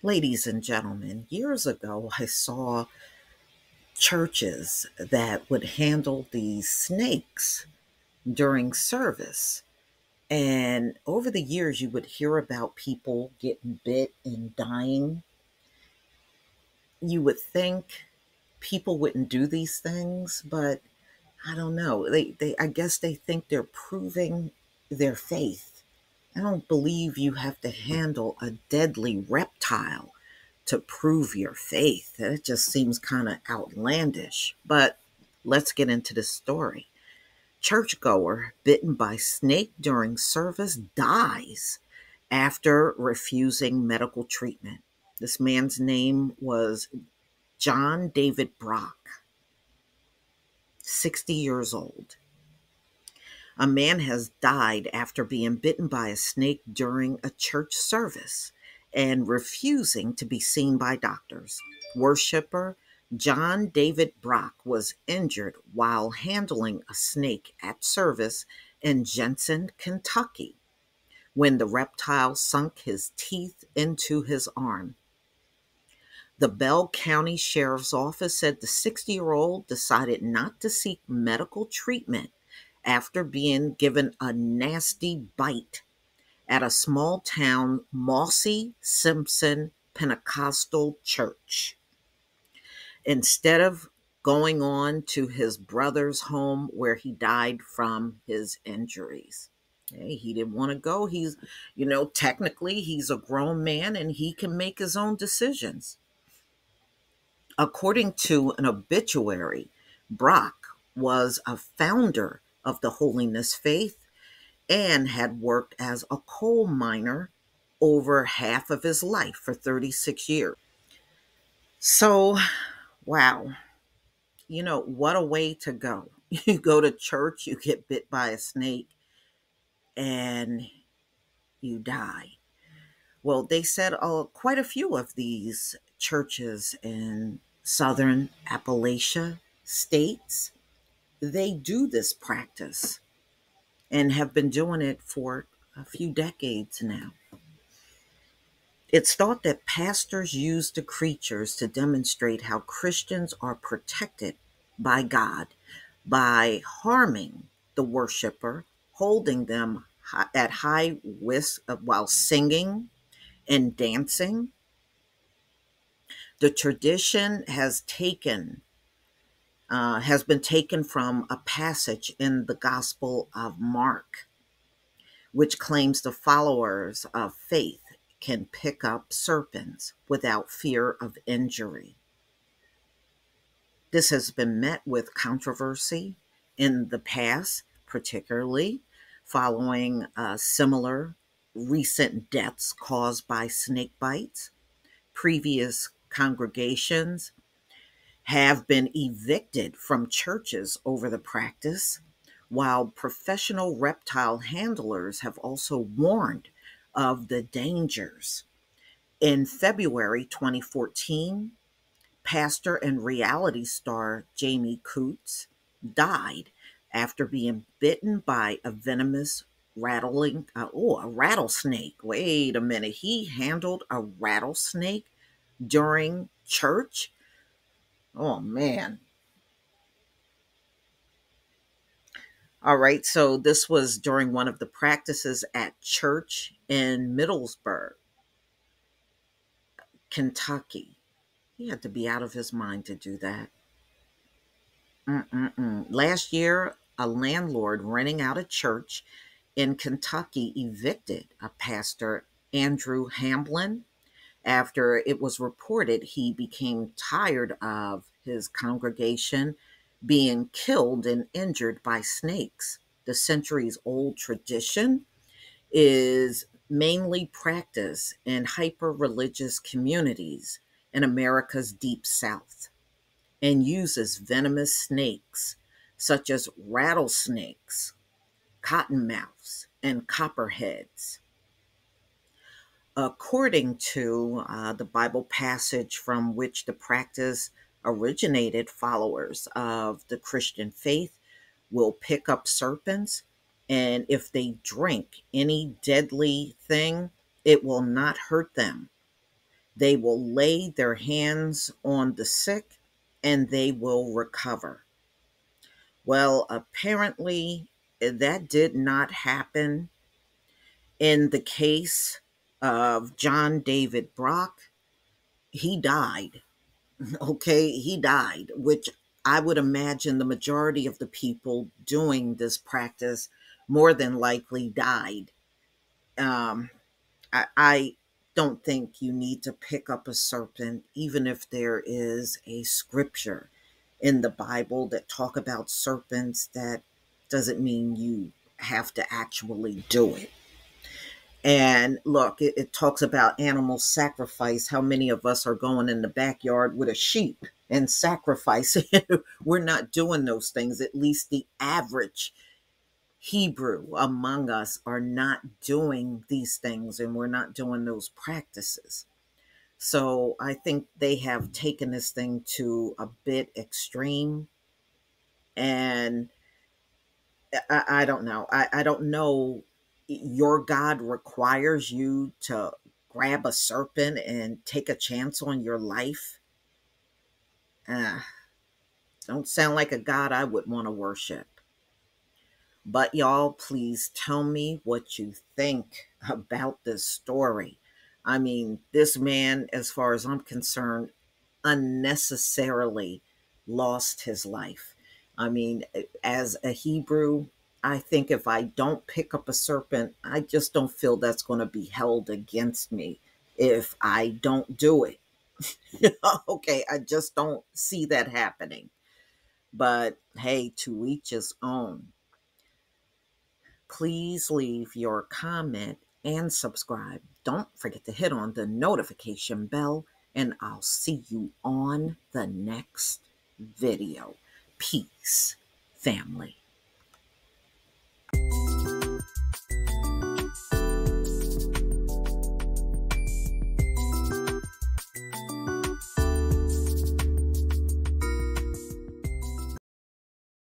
Ladies and gentlemen, years ago I saw churches that would handle these snakes during service. And over the years, you would hear about people getting bit and dying. You would think people wouldn't do these things, but I don't know. I guess they think they're proving their faith. I don't believe you have to handle a deadly reptile to prove your faith. That just seems kind of outlandish. But let's get into the story. Churchgoer bitten by snake during service dies after refusing medical treatment. This man's name was John David Brock, 60 years old. A man has died after being bitten by a snake during a church service and refusing to be seen by doctors. Worshipper John David Brock was injured while handling a snake at service in Jensen, Kentucky, when the reptile sunk his teeth into his arm. The Bell County Sheriff's Office said the 60-year-old decided not to seek medical treatment after being given a nasty bite at a small town Mossy Simpson Pentecostal church. Instead of going on to his brother's home where he died from his injuries. Hey, he didn't want to go. Technically, he's a grown man and he can make his own decisions. According to an obituary, Brock was a founder of the Holiness Faith and had worked as a coal miner over half of his life for 36 years. So, wow, what a way to go. You go to church, you get bit by a snake, and you die. Well, they said quite a few of these churches in southern Appalachia states, they do this practice and have been doing it for a few decades now. It's thought that pastors use the creatures to demonstrate how Christians are protected by God by harming the worshiper, holding them at high risk while singing and dancing. The tradition has been taken from a passage in the Gospel of Mark, which claims the followers of faith can pick up serpents without fear of injury. This has been met with controversy in the past, particularly following similar recent deaths caused by snake bites. Previous congregations have been evicted from churches over the practice, while professional reptile handlers have also warned of the dangers. In February 2014, pastor and reality star Jamie Coots died after being bitten by a venomous a rattlesnake. Wait a minute. He handled a rattlesnake during church? Oh, man. All right. So this was during one of the practices at church in Middlesburg, Kentucky. He had to be out of his mind to do that. Last year, a landlord renting out a church in Kentucky evicted a pastor, Andrew Hamblin, after it was reported he became tired of his congregation being killed and injured by snakes. The centuries old tradition is mainly practiced in hyper religious communities in America's deep south and uses venomous snakes such as rattlesnakes, cottonmouths, and copperheads. According to the Bible passage from which the practice originated, followers of the Christian faith will pick up serpents, and if they drink any deadly thing, it will not hurt them. They will lay their hands on the sick and they will recover. Well, apparently that did not happen in the case of John David Brock. He died. Okay, he died, which I would imagine the majority of the people doing this practice more than likely died. Um, I don't think you need to pick up a serpent, even if there is a scripture in the Bible that talk about serpents. That doesn't mean you have to actually do it. And look, it talks about animal sacrifice. How many of us are going in the backyard with a sheep and sacrificing? We're not doing those things. At least the average Hebrew among us are not doing these things, and we're not doing those practices. So I think they have taken this thing to a bit extreme. And I don't know. I don't know. Your God requires you to grab a serpent and take a chance on your life. Uh, don't sound like a God I would want to worship. But y'all, please tell me what you think about this story. I mean, this man, as far as I'm concerned, unnecessarily lost his life. I mean, as a Hebrew, I think if I don't pick up a serpent, I just don't feel that's going to be held against me if I don't do it. Okay, I just don't see that happening. But hey, to each his own. Please leave your comment and subscribe. Don't forget to hit on the notification bell, and I'll see you on the next video. Peace, family.